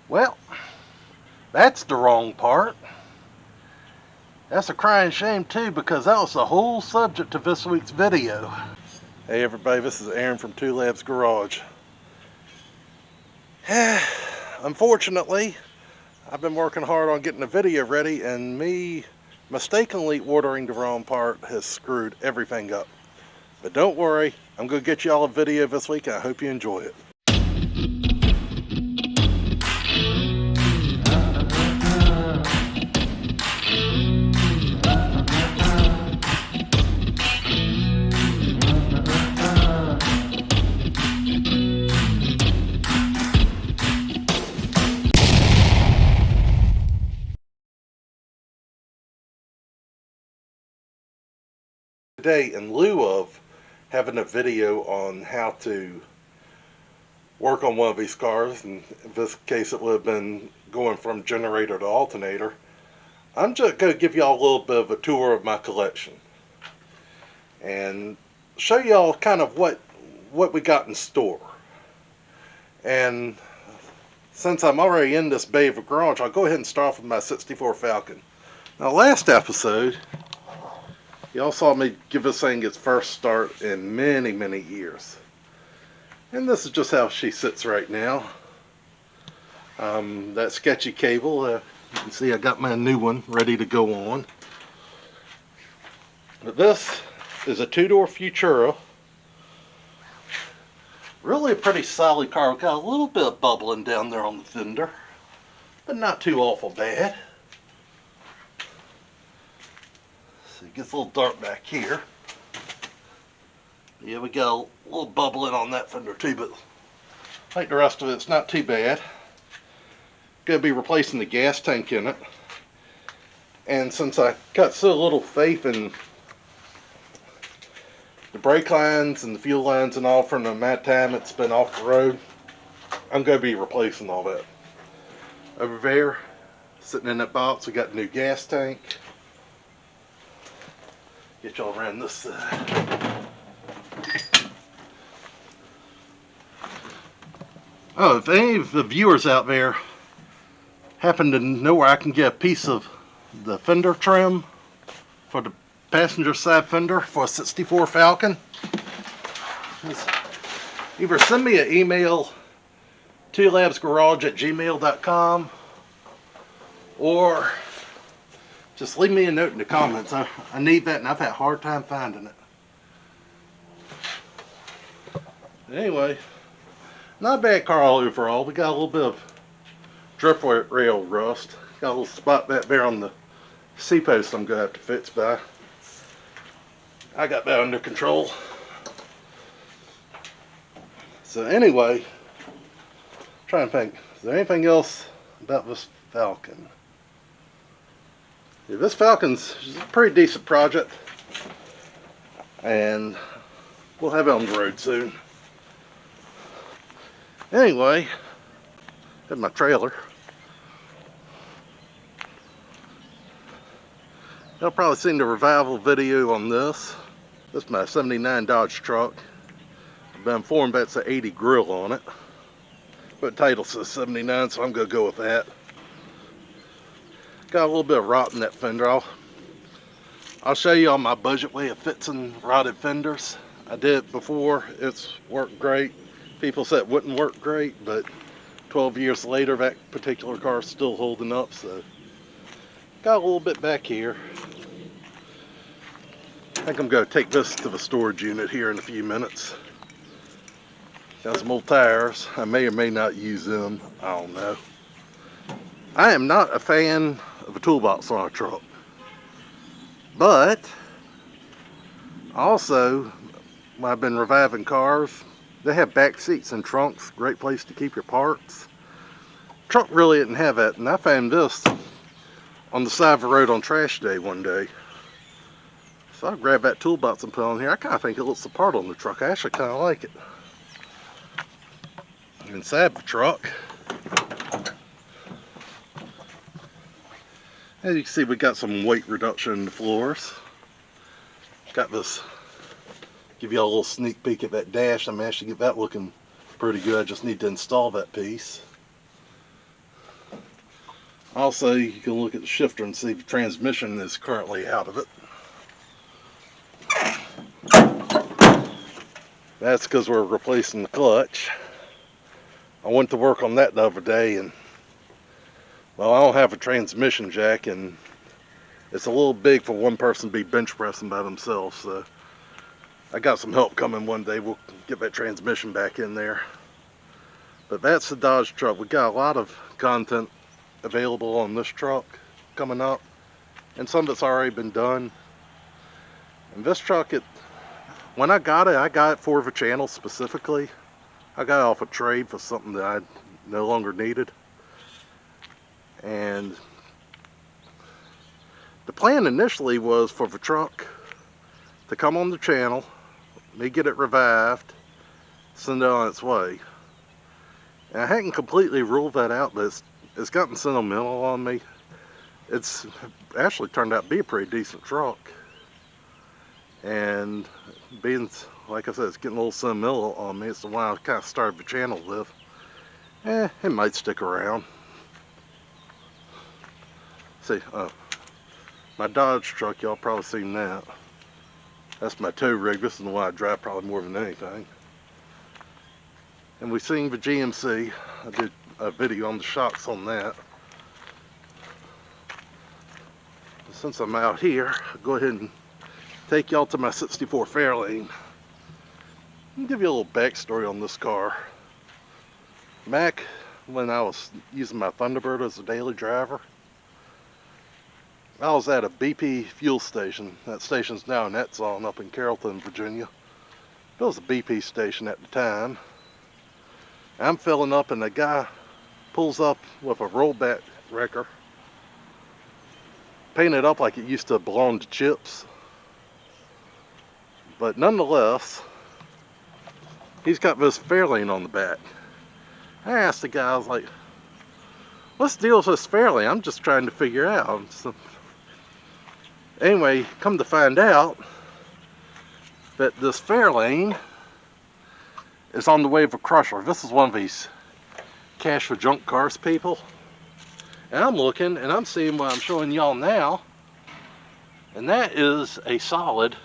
Well, that's the wrong part. That's a crying shame too, because that was the whole subject of this week's video. Hey everybody, this is Aaron from Two Labs Garage. Unfortunately, I've been working hard on getting the video ready, and me mistakenly ordering the wrong part has screwed everything up. But don't worry, I'm going to get y'all a video this week, and I hope you enjoy it. Today, in lieu of having a video on how to work on one of these cars, and in this case it would have been going from generator to alternator, I'm just going to give y'all a little bit of a tour of my collection and show y'all kind of what we got in store. And since I'm already in this bay of a garage, I'll go ahead and start off with my 64 Falcon. Now, last episode y'all saw me give this thing its first start in many years. And this is just how she sits right now. That sketchy cable, you can see I got my new one ready to go on. But this is a two-door Futura. Really a pretty solid car. We've got a little bit of bubbling down there on the fender, but not too awful bad. So it gets a little dark back here. Yeah, we got a little bubbling on that fender too, but like the rest of it, it's not too bad. Gonna be replacing the gas tank in it. And since I got so little faith in the brake lines and the fuel lines and all from the amount of time it's been off the road, I'm gonna be replacing all that. Over there, sitting in that box, we got the new gas tank. Get y'all around this side. Oh, if any of the viewers out there happen to know where I can get a piece of the fender trim for the passenger side fender for a 64 Falcon, either send me an email, twolabsgarage@gmail.com, or just leave me a note in the comments. I need that, and I've had a hard time finding it. Anyway, not a bad car overall. We got a little bit of drip rail rust. Got a little spot back there on the C-post I'm going to have to fix, but I got that under control. So anyway, trying to think, is there anything else about this Falcon? Yeah, this Falcon's a pretty decent project, and we'll have it on the road soon. Anyway, here's my trailer. Y'all probably seen the revival video on this. This is my 79 Dodge truck. I've been informed that's an 80 grill on it, but the title says 79, so I'm going to go with that. Got a little bit of rot in that fender. I'll show you on my budget way of fixing rotted fenders. I did it before. It's worked great. People said it wouldn't work great, but 12 years later that particular car is still holding up. So got a little bit back here. I think I'm going to take this to the storage unit here in a few minutes. Got some old tires. I may or may not use them. I don't know. I am not a fan of a toolbox on a truck, but also when I've been reviving cars, they have back seats and trunks. Great place to keep your parts. Truck really didn't have that, and I found this on the side of the road on trash day one day. So I grabbed that toolbox and put it on here. I kind of think it looks the part on the truck. I actually kind of like it. Inside the truck, as you can see, we got some weight reduction in the floors. Got this, give you a little sneak peek at that dash. I managed to get that looking pretty good. I just need to install that piece. Also, you can look at the shifter and see the transmission is currently out of it. That's because we're replacing the clutch. I went to work on that the other day, and well, I don't have a transmission jack, and it's a little big for one person to be bench pressing by themselves, so I got some help coming one day. We'll get that transmission back in there. But that's the Dodge truck. We got a lot of content available on this truck coming up, and some that's already been done. And this truck, when I got it for the channel specifically. I got it off a trade for something that I no longer needed. And the plan initially was for the truck to come on the channel, me get it revived, send it on its way. And I hadn't completely ruled that out, but it's gotten sentimental on me. It's actually turned out to be a pretty decent truck. And being, like I said, it's getting a little sentimental on me. It's the one I kind of started the channel with. It might stick around. See, my Dodge truck, y'all probably seen that. That's my tow rig. This is the one I drive probably more than anything. And we seen the GMC. I did a video on the shocks on that. Since I'm out here, I'll go ahead and take y'all to my 64 Fairlane. I'll give you a little backstory on this car. Back when I was using my Thunderbird as a daily driver, I was at a BP fuel station. That station's now in Exxon up in Carrollton, Virginia. It was a BP station at the time. I'm filling up and the guy pulls up with a rollback wrecker, painted up like it used to belong to Chips. But nonetheless, he's got this Fairlane on the back. I asked the guy, I was like, what's the deal with this Fairlane? I'm just trying to figure out. So, anyway, come to find out that this Fairlane is on the way of a Chrysler. This is one of these cash for junk cars people. And I'm looking and I'm seeing what I'm showing y'all now. And that is a solid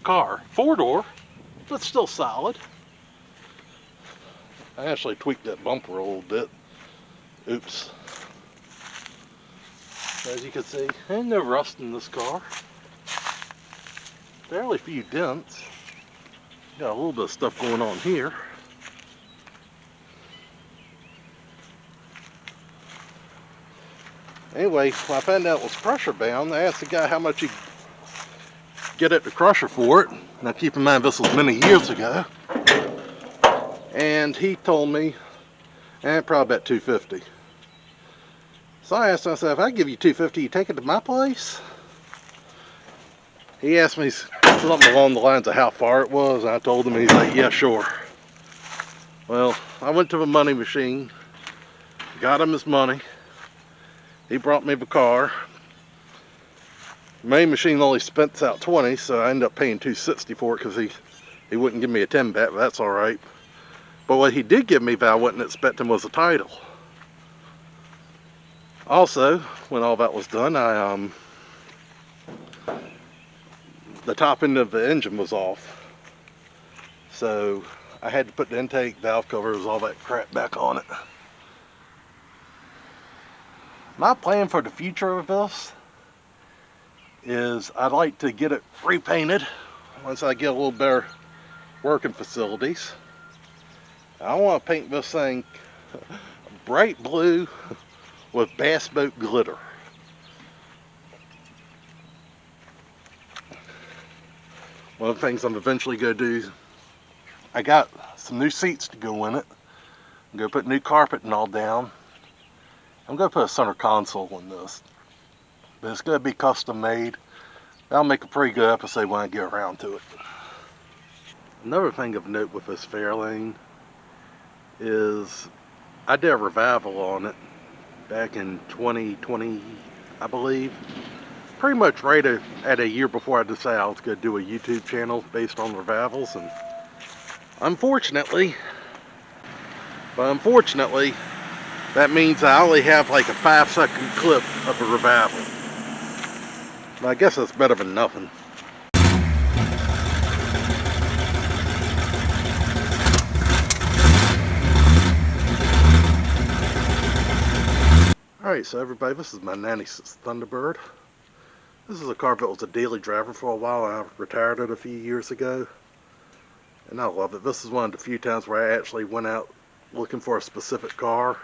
car. 4-door, but still solid. I actually tweaked that bumper a little bit. Oops. As you can see, ain't no rust in this car. Fairly few dents. Got a little bit of stuff going on here. Anyway, when I found out it was pressure bound, I asked the guy how much he'd get at the crusher for it. Now keep in mind this was many years ago. And he told me, probably about $250. So I asked him, I said, if I give you $250, you take it to my place? He asked me something along the lines of how far it was, and I told him, he's like, yeah, sure. Well, I went to the money machine, got him his money. He brought me the car. The money machine only spits out 20, so I ended up paying $260 for it because he wouldn't give me a 10 back, but that's all right. But what he did give me that I wasn't expecting was a title. Also, when all that was done, the top end of the engine was off. So I had to put the intake, valve covers, all that crap back on it. My plan for the future of this is I'd like to get it repainted once I get a little better working facilities. I want to paint this thing bright blue with bass boat glitter. One of the things I'm eventually going to do, I got some new seats to go in it. I'm going to put new carpet and all down. I'm going to put a center console in this. But it's going to be custom made. That'll make a pretty good episode when I get around to it. Another thing of note with this Fairlane is I did a revival on it back in 2020, I believe. Pretty much right at a year before I decided I was going to do a YouTube channel based on revivals. And unfortunately, That means I only have like a 5-second clip of a revival. But I guess that's better than nothing. Alright, so everybody, this is my 96 Thunderbird. This is a car that was a daily driver for a while, and I retired it a few years ago. And I love it. This is one of the few times where I actually went out looking for a specific car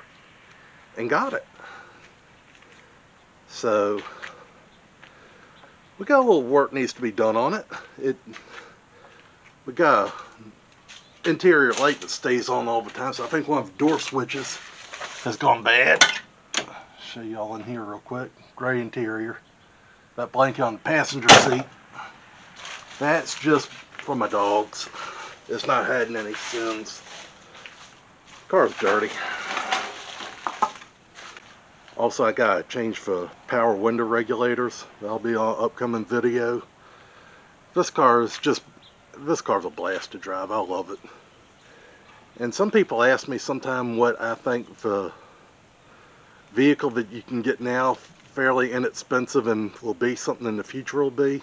and got it. So we got a little work needs to be done on it. We got an interior light that stays on all the time, so I think one of the door switches has gone bad. Show y'all in here real quick. Gray interior. That blanket on the passenger seat, that's just for my dogs. It's not hiding any sins. Car's dirty. Also, I got a change for power window regulators. That'll be on upcoming video. This car's a blast to drive. I love it. And some people ask me sometime what I think the vehicle that you can get now, fairly inexpensive and will be something in the future will be.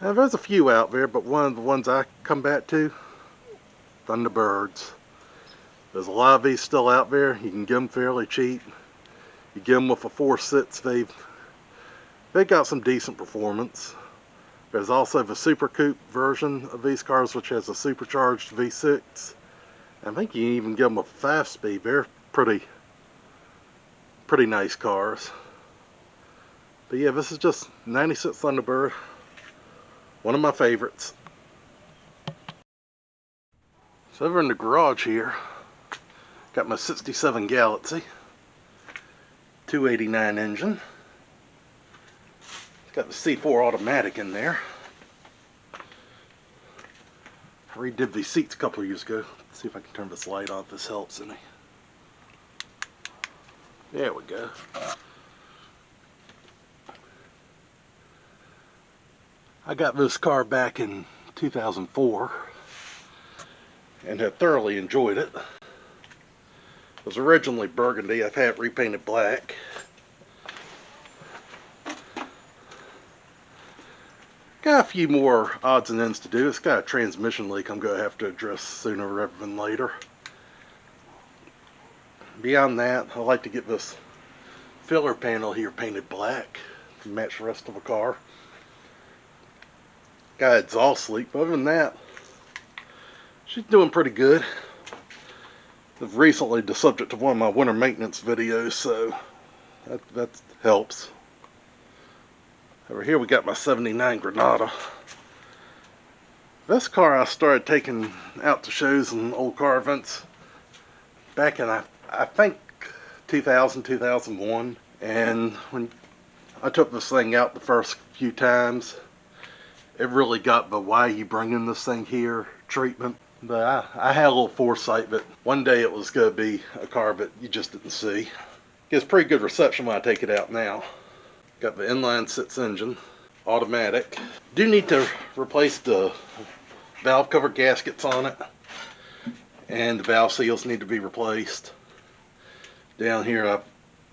Now, there's a few out there, but one of the ones I come back to, Thunderbirds. There's a lot of these still out there. You can get them fairly cheap. You get them with a 4.6. They got some decent performance. There's also the Super Coupe version of these cars, which has a supercharged V6. I think you can even get them a 5-speed. They're pretty nice cars. But yeah, this is just 96 Thunderbird. One of my favorites. So over in the garage here, got my 67 Galaxie. 289 engine. It's got the C4 automatic in there. I redid these seats a couple of years ago. Let's see if I can turn this light on if this helps any. There we go. I got this car back in 2004 and have thoroughly enjoyed it. It was originally burgundy. I've had it repainted black. Got a few more odds and ends to do. It's got a transmission leak I'm going to have to address sooner rather than later. Beyond that, I like to get this filler panel here painted black to match the rest of the car. Got exhaust leak, but other than that, she's doing pretty good. I've recently the subject of one of my winter maintenance videos, so that helps. Over here we got my 79 Granada. This car I started taking out to shows and old car events back in I think 2000, 2001. And when I took this thing out the first few times, it really got the why you bringing this thing here treatment. But I had a little foresight that one day it was going to be a car that you just didn't see. Gets pretty good reception when I take it out now. Got the inline 6 engine, automatic. Do need to replace the valve cover gaskets on it, and the valve seals need to be replaced. Down here I've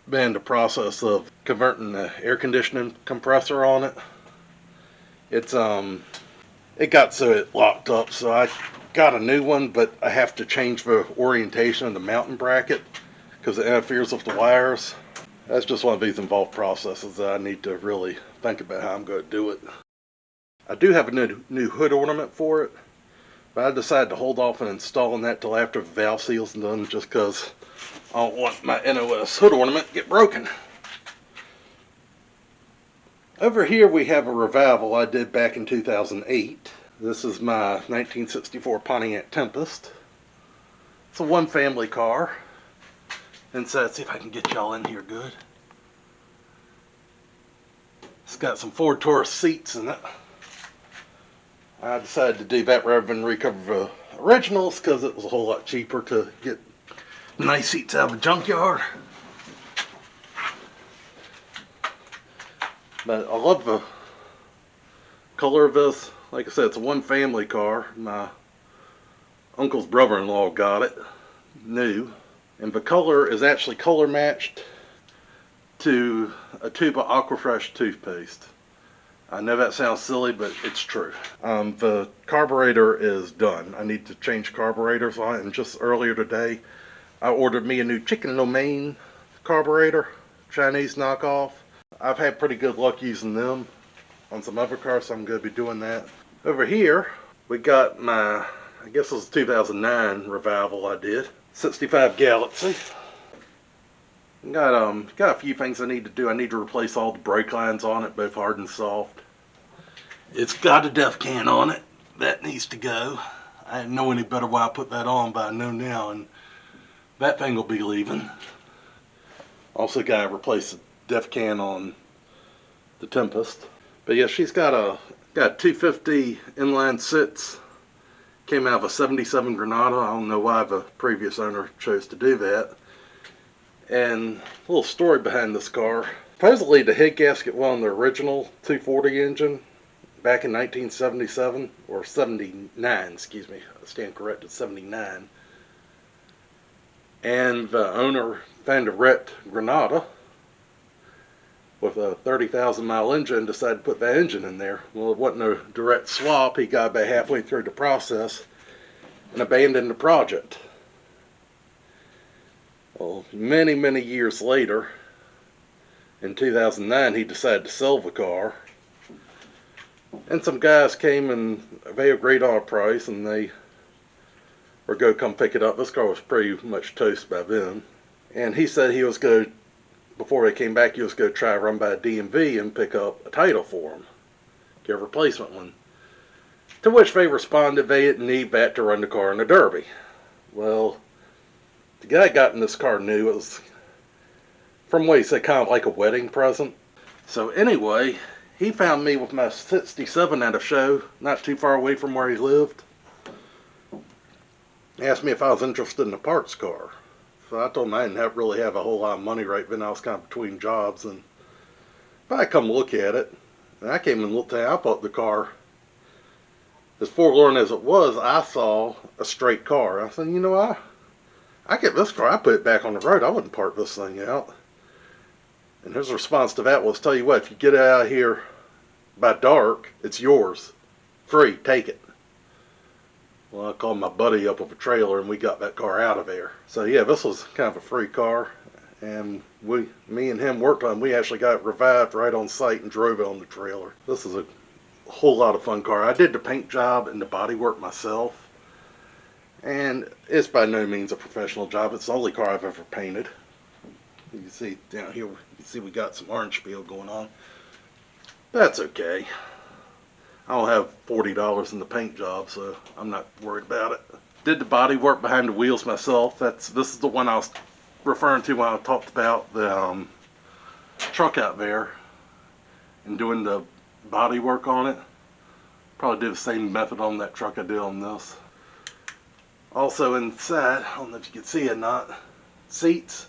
been in the process of converting the air conditioning compressor on it. It got so it locked up, so I got a new one, but I have to change the orientation of the mounting bracket because it interferes with the wires. That's just one of these involved processes that I need to really think about how I'm going to do it. I do have a new hood ornament for it, but I decided to hold off on installing that till after the valve seal's done, just because I don't want my NOS hood ornament to get broken. Over here we have a revival I did back in 2008. This is my 1964 Pontiac Tempest. It's a one family car. And so let's see if I can get y'all in here good. It's got some Ford Taurus seats in it. I decided to do that rather than recover the originals because it was a whole lot cheaper to get nice seats out of a junkyard. But I love the color of this. Like I said, it's a one family car. My uncle's brother-in-law got it new. And the color is actually color matched to a tube of Aquafresh toothpaste. I know that sounds silly, but it's true. The carburetor is done. I need to change carburetors on it, and just earlier today I ordered me a new chicken lo mein carburetor, Chinese knockoff. I've had pretty good luck using them on some other cars, so I'm going to be doing that. Over here we got my, I guess it was a 2009 revival I did, 65 Galaxie. Got a few things I need to do. I need to replace all the brake lines on it, both hard and soft. It's got a def can on it. That needs to go. I didn't know any better why I put that on, but I know now, and that thing will be leaving. Also got to replace the def can on the Tempest. But yeah, she's got a 250 inline six. Came out of a 77 Granada. I don't know why the previous owner chose to do that. And a little story behind this car. Supposedly the head gasket was on the original 240 engine back in 1977, or 79, excuse me. I stand corrected, 79. And the owner found a wrecked Granada with a 30,000 mile engine, decided to put that engine in there. Well, it wasn't a direct swap. He got about halfway through the process and abandoned the project. Well, many, many years later, in 2009, he decided to sell the car. And some guys came and they agreed on a price, and they were going to come pick it up. This car was pretty much toast by then. And he said he was going to, before they came back, he was going to try to run by a DMV and pick up a title for him. Get a replacement one. To which they responded they didn't need that to run the car in the Derby. Well, the guy got in this car new. It was, from what he said, kind of like a wedding present. So anyway, he found me with my 67 at a show, not too far away from where he lived. He asked me if I was interested in a parts car. So I told him I didn't really have a whole lot of money right then. I was kind of between jobs. And but I come look at it. And I came and looked at it. I thought the car, as forlorn as it was, I saw a straight car. I said, you know, I get this car, I put it back on the road. I wouldn't part this thing out. And his response to that was, tell you what, if you get it out of here by dark, it's yours. Free, take it. Well, I called my buddy up with a trailer and we got that car out of there. So yeah, this was kind of a free car. And me and him worked on it. We actually got it revived right on site and drove it on the trailer. This is a whole lot of fun car. I did the paint job and the body work myself. And it's by no means a professional job. It's the only car I've ever painted. You can see down here, you can see we got some orange peel going on. That's okay. I don't have $40 in the paint job, so I'm not worried about it. Did the body work behind the wheels myself. This is the one I was referring to when I talked about the truck out there and doing the body work on it. Probably did the same method on that truck I did on this. Also inside, I don't know if you can see it or not, seats.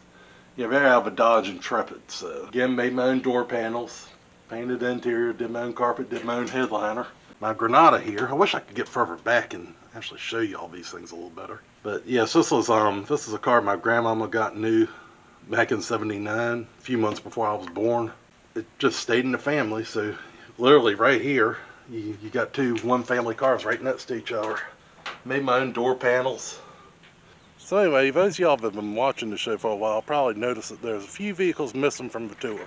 Yeah, they're out of a Dodge Intrepid. So again, made my own door panels, painted the interior, did my own carpet, did my own headliner. My Granada here, I wish I could get further back and actually show you all these things a little better. But yes, this is a car my grandmama got new back in '79, a few months before I was born. It just stayed in the family, so literally right here, you got two one-family cars right next to each other. Made my own door panels. So anyway, those of y'all that have been watching the show for a while probably noticed that there's a few vehicles missing from the tour.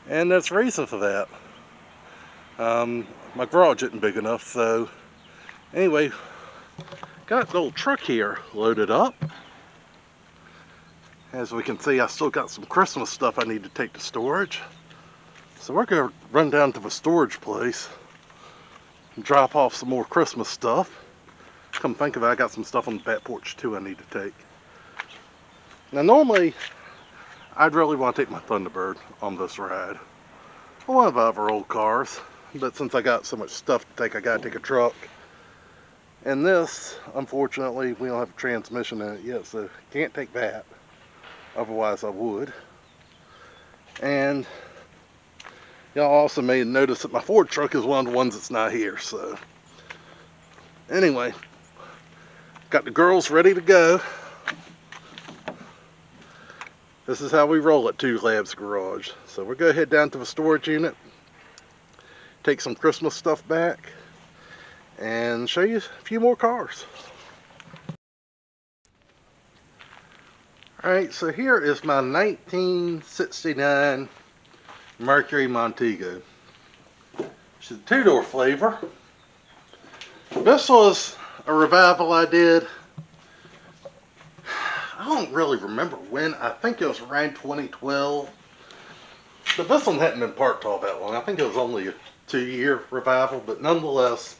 And there's a reason for that. My garage isn't big enough, so anyway, got the little truck here loaded up. As we can see, I still got some Christmas stuff I need to take to storage. So we're going to run down to the storage place and drop off some more Christmas stuff. Come think of it, I got some stuff on the back porch too I need to take. Now normally, I'd really want to take my Thunderbird on this ride. Or one of the other old cars. But since I got so much stuff to take, I gotta take a truck. And this, unfortunately, we don't have a transmission in it yet, so can't take that. Otherwise I would. And y'all also may notice that my Ford truck is one of the ones that's not here, so. Anyway, got the girls ready to go. This is how we roll at Two Labs Garage. So we're going to head down to the storage unit, take some Christmas stuff back, and show you a few more cars. Alright, so here is my 1969 Mercury Montego. It's a two-door flavor. This was a revival I did. I don't really remember when. I think it was around 2012. But this one hadn't been parked all that long. I think it was only a 2-year revival, but nonetheless,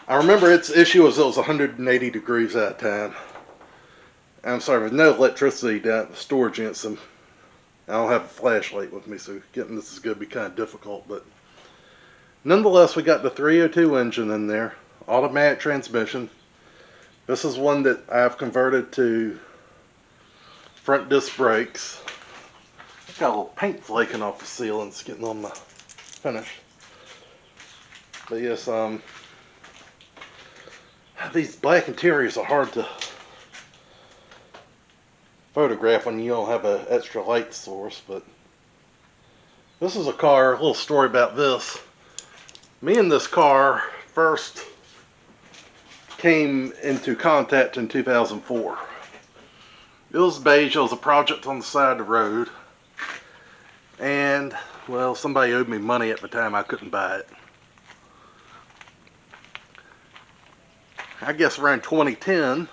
I remember its issue was it was 180 degrees at a time. I'm sorry, with no electricity down at the storage unit, so I don't have a flashlight with me, so getting this is going to be kind of difficult. But nonetheless, we got the 302 engine in there, automatic transmission. This is one that I've converted to front disc brakes. Got a little paint flaking off the ceiling, it's getting on my finish. But yes, these black interiors are hard to photograph when you don't have an extra light source, but this is a car, a little story about this. Me and this car first came into contact in 2004. It was beige, it was a project on the side of the road, and well, somebody owed me money at the time, I couldn't buy it. I guess around 2010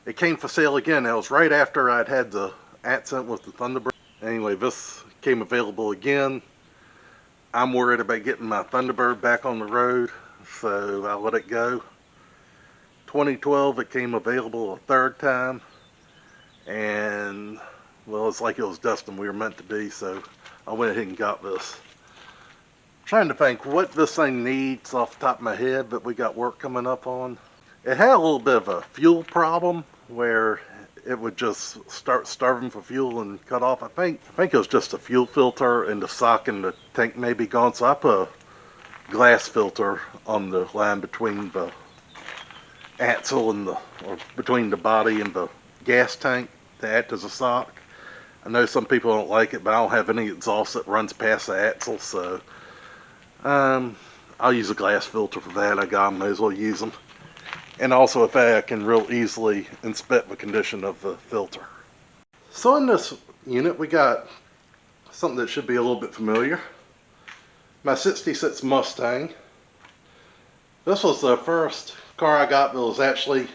it came for sale again. That was right after I'd had the accident with the Thunderbird. Anyway, this came available again. I'm worried about getting my Thunderbird back on the road, so I let it go. 2012 it came available a third time, and well, it's like it was destined. We were meant to be, so I went ahead and got this. I'm trying to think what this thing needs off the top of my head, but we got work coming up on. It had a little bit of a fuel problem where it would just start starving for fuel and cut off. I think it was just a fuel filter and the sock and the tank may be gone, so I put a glass filter on the line between the axle and or between the body and the gas tank to act as a sock. I know some people don't like it, but I don't have any exhaust that runs past the axle, so I'll use a glass filter for that. I got them, may as well use them. And also with that, I can real easily inspect the condition of the filter. So in this unit, we got something that should be a little bit familiar. My 66 Mustang. This was the first car I got that was actually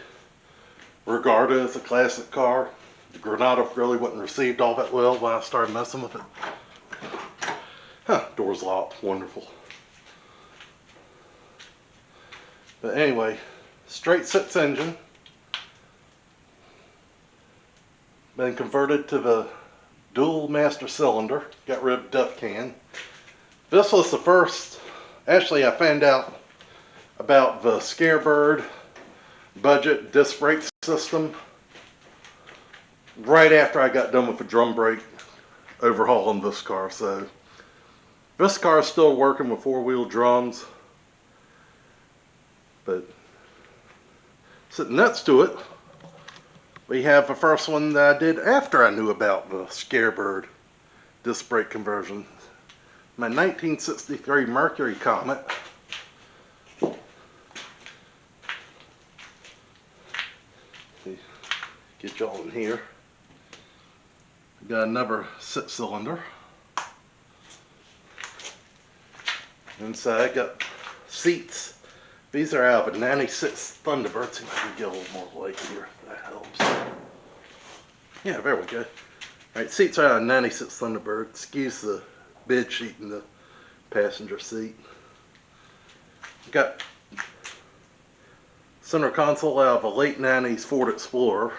regarded as a classic car. The Granada really wasn't received all that well when I started messing with it. Huh, door's locked, wonderful. But anyway, straight six engine, been converted to the dual master cylinder, got rid of duct can. This was the first, actually I found out about the Scarebird budget disc brake system right after I got done with the drum brake overhaul on this car. So this car is still working with four-wheel drums, but sitting next to it, we have the first one that I did after I knew about the Scarebird disc brake conversion. My 1963 Mercury Comet. Get y'all in here. Got another 6-cylinder. Inside got seats. These are out of a 96 Thunderbird. See if I can get a little more light here, if that helps. Yeah, there we go. Alright, seats are out of a 96 Thunderbird. Excuse the bed sheet in the passenger seat. Got center console out of a late 90s Ford Explorer.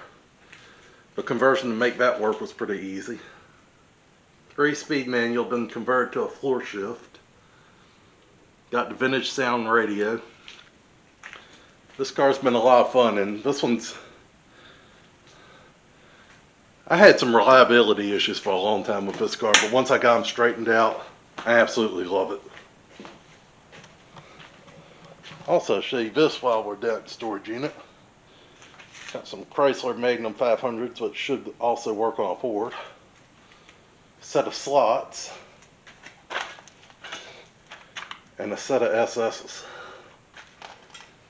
The conversion to make that work was pretty easy. 3-speed manual, been converted to a floor shift. Got the vintage sound radio. This car's been a lot of fun, and this one's, I had some reliability issues for a long time with this car, but once I got them straightened out, I absolutely love it. Also show you this while we're down at the storage unit. Got some Chrysler Magnum 500s, which should also work on a Ford. Set of slots. And a set of SS's.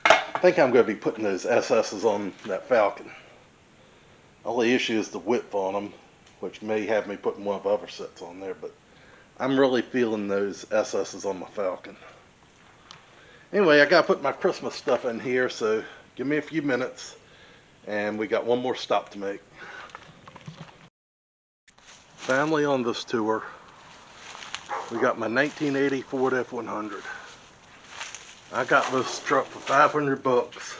I think I'm going to be putting those SS's on that Falcon. Only issue is the width on them, which may have me putting one of the other sets on there, but I'm really feeling those SS's on my Falcon. Anyway, I got to put my Christmas stuff in here, so give me a few minutes, and we got one more stop to make. Finally on this tour, we got my 1980 Ford F-100. I got this truck for 500 bucks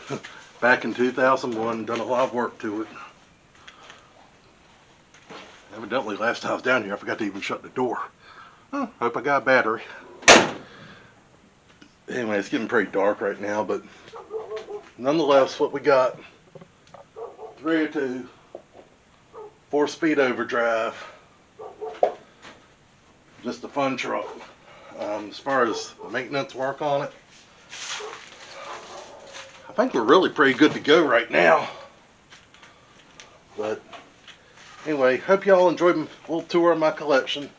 back in 2001, done a lot of work to it. Evidently, last time I was down here, I forgot to even shut the door. Oh, hope I got a battery. Anyway, it's getting pretty dark right now, but nonetheless, what we got, 302, 4-speed overdrive, just a fun truck. As far as maintenance work on it, I think we're really pretty good to go right now. But anyway, hope y'all enjoyed my little tour of my collection.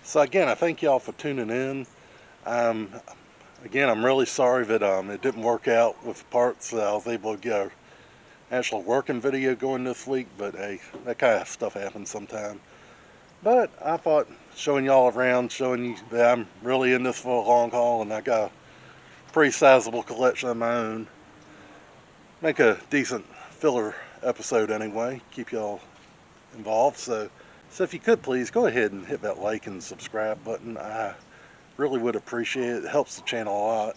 So again, I thank y'all for tuning in. Again, I'm really sorry that it didn't work out with the parts that I was able to get an actual working video going this week, but hey, that kind of stuff happens sometime. But I thought showing y'all around, showing you that I'm really in this for a long haul, and I got a pretty sizable collection of my own. Make a decent filler episode anyway, keep y'all involved. So if you could please go ahead and hit that like and subscribe button. I really would appreciate it. It helps the channel a lot.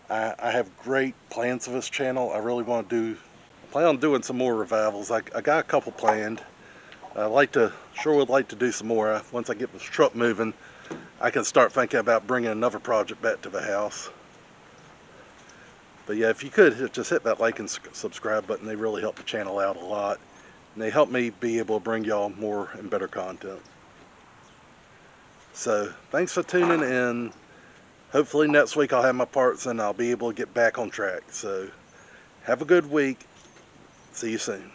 I have great plans for this channel. I really want to plan on doing some more revivals. I got a couple planned. Sure would like to do some more. Once I get this truck moving, I can start thinking about bringing another project back to the house. But yeah, if you could just hit that like and subscribe button, they really help the channel out a lot. And they help me be able to bring y'all more and better content. So thanks for tuning in. Hopefully next week I'll have my parts and I'll be able to get back on track. So have a good week. See you soon.